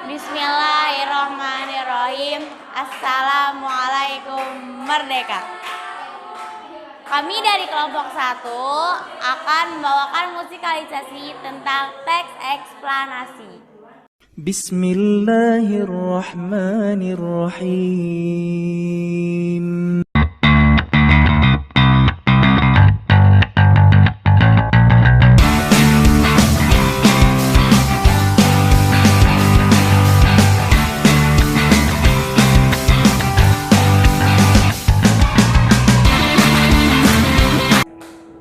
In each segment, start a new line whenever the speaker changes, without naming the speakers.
Bismillahirrahmanirrahim. Assalamualaikum Merdeka. Kami dari kelompok 1 akan membawakan musikalisasi tentang teks eksplanasi.
Bismillahirrahmanirrahim.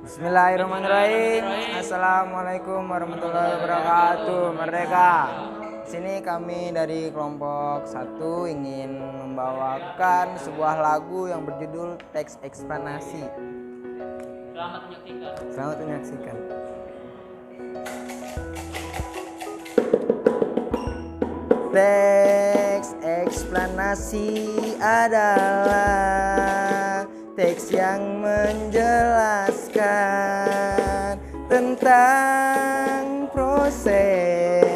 Bismillahirrahmanirrahim. Assalamualaikum warahmatullahi wabarakatuh. Merdeka. Sini kami dari kelompok 1 ingin membawakan sebuah lagu yang berjudul Teks Eksplanasi. Selamat menyaksikan. Teks eksplanasi adalah teks yang menjelaskan tentang proses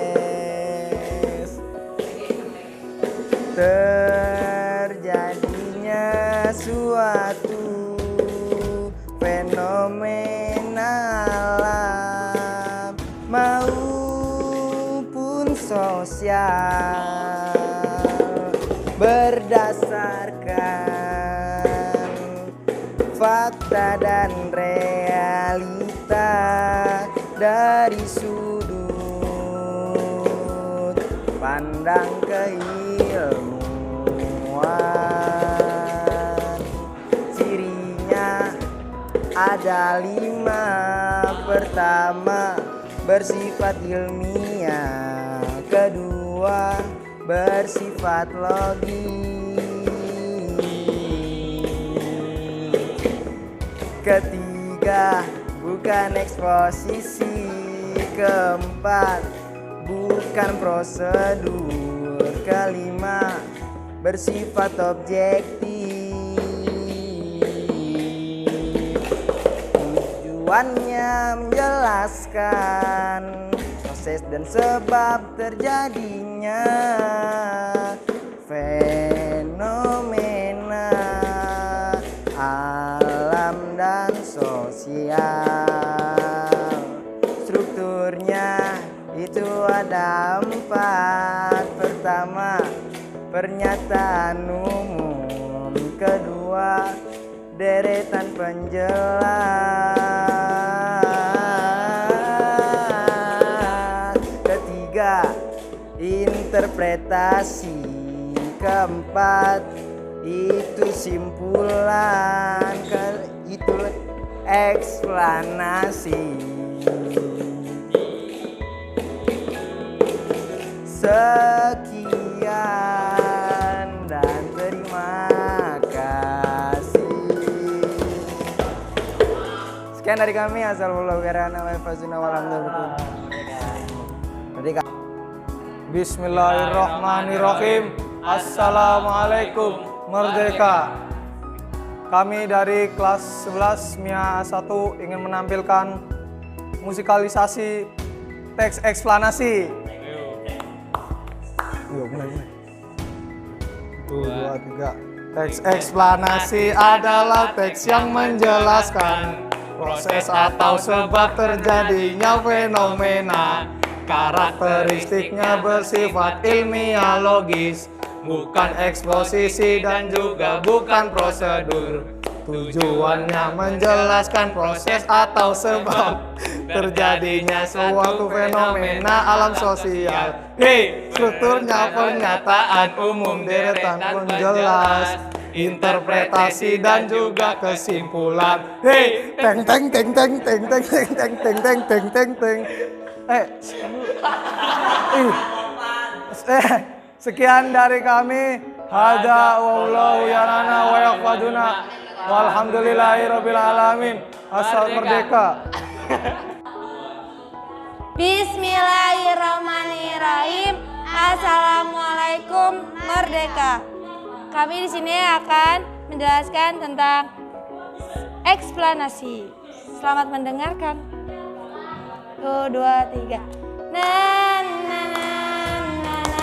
terjadinya suatu fenomena alam maupun sosial berdasarkan fakta dan realita dari sudut pandang keilmuan. Cirinya ada 5. Pertama, bersifat ilmiah. Kedua, bersifat logis. Ketiga, bukan eksposisi. Keempat, bukan prosedur. Kelima, bersifat objektif. Tujuannya menjelaskan proses dan sebab terjadinya fenomena alam dan sosial. Strukturnya itu ada 4. Pertama, pernyataan umum. Kedua, deretan penjelas. Ketiga, interpretasi. Keempat, itu simpulan. Itu eksplanasi. Sekian dan terima kasih. Sekian dari kami. Merdeka.
Bismillahirrahmanirrahim. Assalamualaikum Merdeka. Kami dari kelas 11 MIA 1 ingin menampilkan musikalisasi teks eksplanasi. Yuk, mulai. 1, 2, 3. Teks eksplanasi adalah teks yang menjelaskan proses atau sebab terjadinya fenomena. Karakteristiknya bersifat ilmiah logis, bukan eksposisi dan juga bukan prosedur. Tujuannya menjelaskan proses atau sebab terjadinya suatu fenomena alam sosial. Strukturnya pernyataan umum, deretan penjelas, interpretasi dan juga kesimpulan. Teng teng teng teng teng teng teng teng teng teng teng teng teng. Sekian dari kami. Hada wallahu yarana wa yaqfaduna. Walhamdulillahirabbil alamin. Asal Merdeka.
Bismillahirrahmanirrahim. Assalamualaikum Merdeka. Kami di sini akan menjelaskan tentang eksplanasi. Selamat mendengarkan. 1, 2, 3. Na na na na na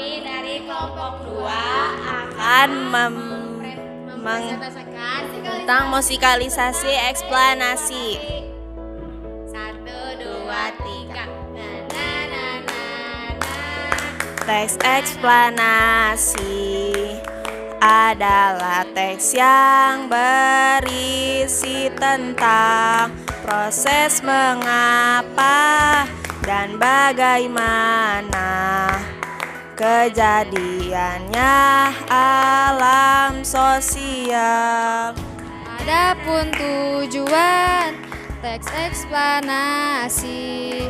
Kami dari kelompok 2 akan tentang musikalisasi eksplanasi. 1, 2, 3. Teks eksplanasi adalah teks yang berisi tentang proses mengapa dan bagaimana kejadiannya alam sosial.
Adapun tujuan teks eksplanasi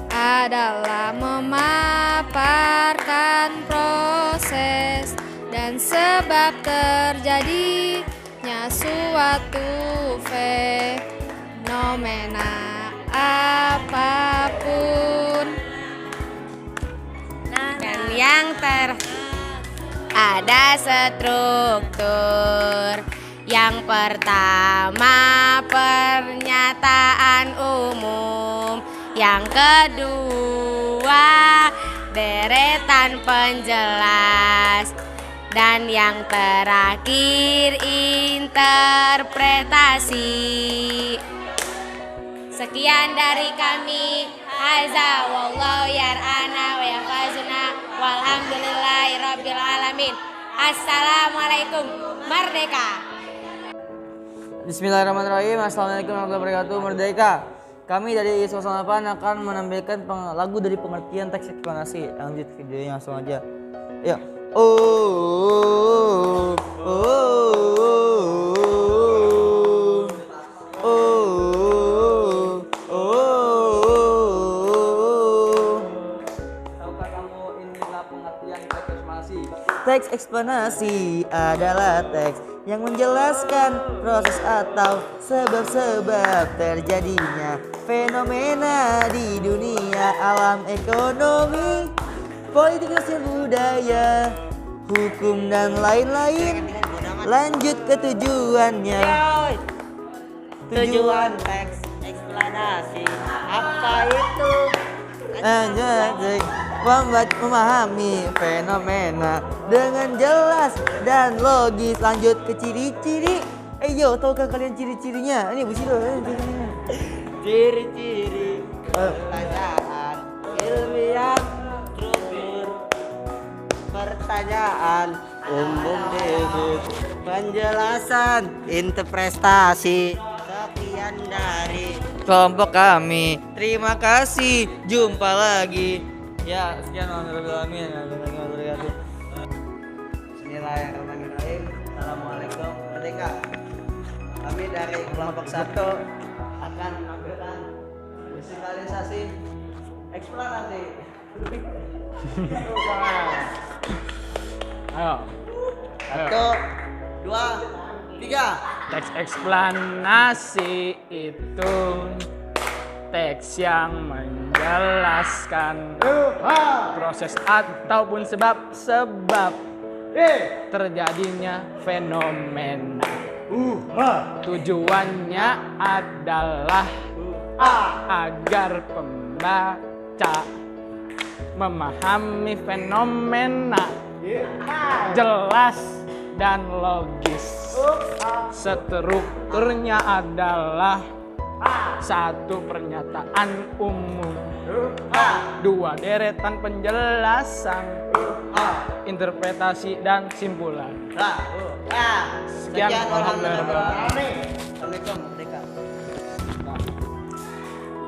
adalah memaparkan proses dan sebab terjadinya suatu fenomena apapun.
Dan yang ada struktur. Yang pertama pernyataan umum, yang kedua deretan penjelas, dan yang terakhir interpretasi. Sekian dari kami. Haza wallahu yar'ana wa yahfazuna walhamdulillahirabbil alamin. Assalamualaikum. Merdeka.
Bismillahirrahmanirrahim. Assalamualaikum warahmatullahi wabarakatuh. Merdeka. Kami dari ISO 8 akan menampilkan lagu dari pengertian teks eksplanasi. Lanjut videonya langsung aja. Ya. Tahukah kamu inilah pengertian teks eksplanasi? Teks eksplanasi adalah teks yang menjelaskan proses atau sebab-sebab terjadinya fenomena di dunia, alam, ekonomi, politik, sosial, budaya, hukum, dan lain-lain. Lanjut ke tujuannya.
Tujuan teks eksplanasi apa itu?
Memahami fenomena dengan jelas dan logis. Lanjut ke ciri-ciri. Yo, tahukah kalian ciri-cirinya? Ini Bu Silo.
Ciri-ciri pertanyaan ilmiah, struktur pertanyaan umum, penjelasan, interpretasi. Sekian dari
Kelompok kami. Terima kasih. Jumpa lagi. Ya, sekian warahmatullahi wabarakatuh.
Bismillahirrahmanirrahim. Assalamualaikum. Merdeka. Kami dari kelompok 1 akan menampilkan musikalisasi eksplanasi.
Ayo.
1, 2, 3.
Teks eksplanasi itu teks yang menjelaskan proses ataupun sebab-sebab terjadinya fenomena. Tujuannya adalah agar pembaca memahami fenomena jelas dan logis. Strukturnya adalah 1. Pernyataan umum, 2. Deretan penjelasan, interpretasi dan simpulan. Sekian.
Assalamualaikum. Merdeka.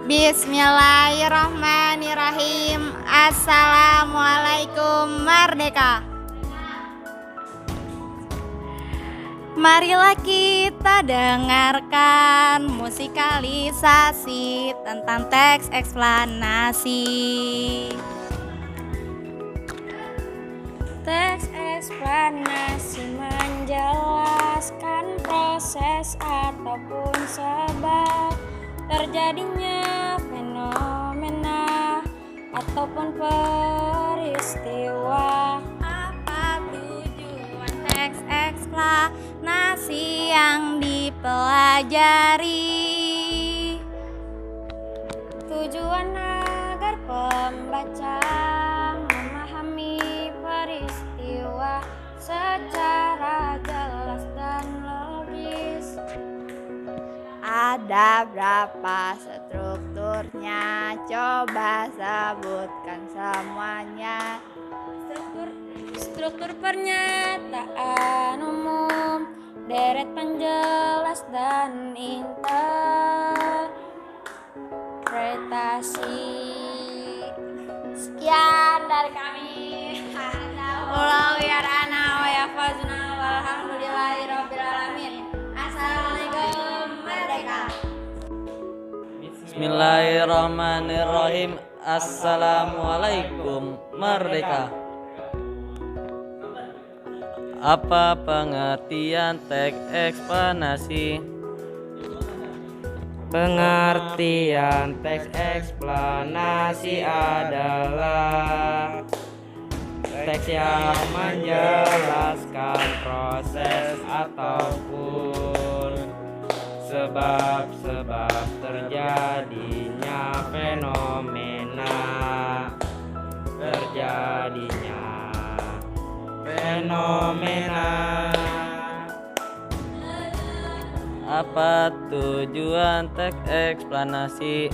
Bismillahirrahmanirrahim. Assalamualaikum. Merdeka. Marilah kita dengarkan musikalisasi tentang teks eksplanasi. Teks eksplanasi menjelaskan proses ataupun sebab terjadinya fenomena ataupun peristiwa. Apa tujuan teks eksplanasi yang dipelajari? Tujuan agar pembaca memahami
ada berapa strukturnya? Coba sebutkan semuanya.
Struktur pernyataan umum, deret penjelas dan interpretasi. Sekian dari kami. Wallahu yar'ana wa yahfazuna walhamdulillahirabbil alamin. Assalamualaikum merdeka.
Bismillahirrahmanirrahim. Assalamualaikum merdeka. Apa pengertian teks eksplanasi?
Pengertian teks eksplanasi adalah teks yang menjelaskan proses ataupun sebab-sebab terjadinya fenomena.
Apa tujuan teks eksplanasi?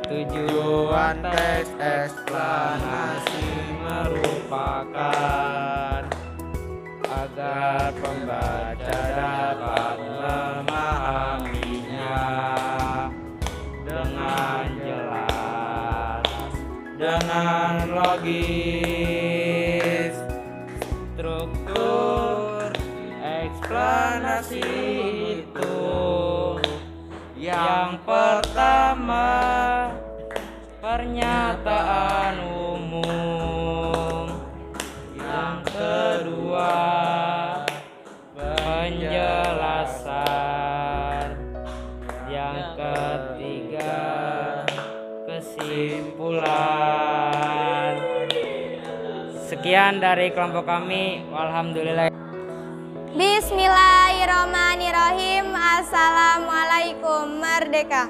Tujuan teks eksplanasi merupakan agar pembaca dapat memahaminya dengan jelas, dengan logis. Struktur eksplanasi itu yang pertama, pernyataan umum. Yang kedua, penjelasan. Yang ketiga, kesimpulan. Sekian dari kelompok kami. Alhamdulillah.
Bismillahirrahmanirrahim. Assalamualaikum merdeka.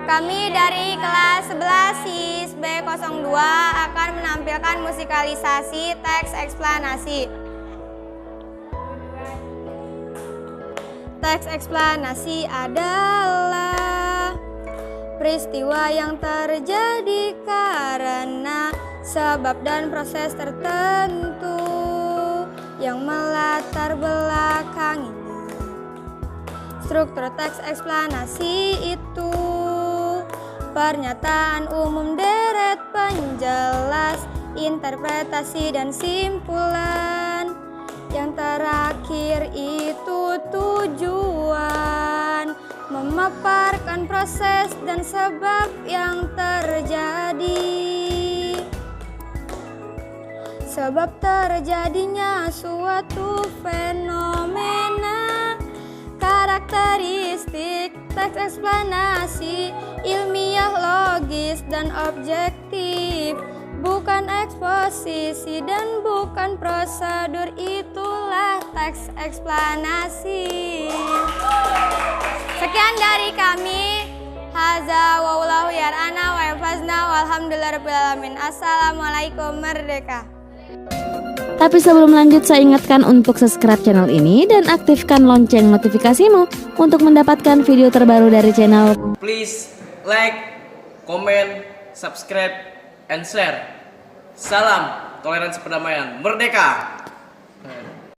Kami dari kelas 11 SIS B02 akan menampilkan musikalisasi teks eksplanasi. Teks eksplanasi adalah peristiwa yang terjadi karena sebab dan proses tertentu yang melatar belakanginya. Struktur teks eksplanasi itu pernyataan umum, deret penjelas, interpretasi dan simpulan. Yang terakhir itu tujuan, memaparkan proses dan sebab yang terjadi. Sebab terjadinya suatu fenomena. Karakteristik teks eksplanasi ilmiah, logis, dan objektif. Bukan eksposisi dan bukan prosedur, itulah teks eksplanasi. Sekian dari kami. Haza wallahu yar'ana wa yahfazna walhamdulillahirabbil alamin. Assalamualaikum merdeka.
Tapi sebelum lanjut, saya ingatkan untuk subscribe channel ini dan aktifkan lonceng notifikasimu untuk mendapatkan video terbaru dari channel.
Please like, comment, subscribe, and share. Salam toleransi perdamaian. Merdeka!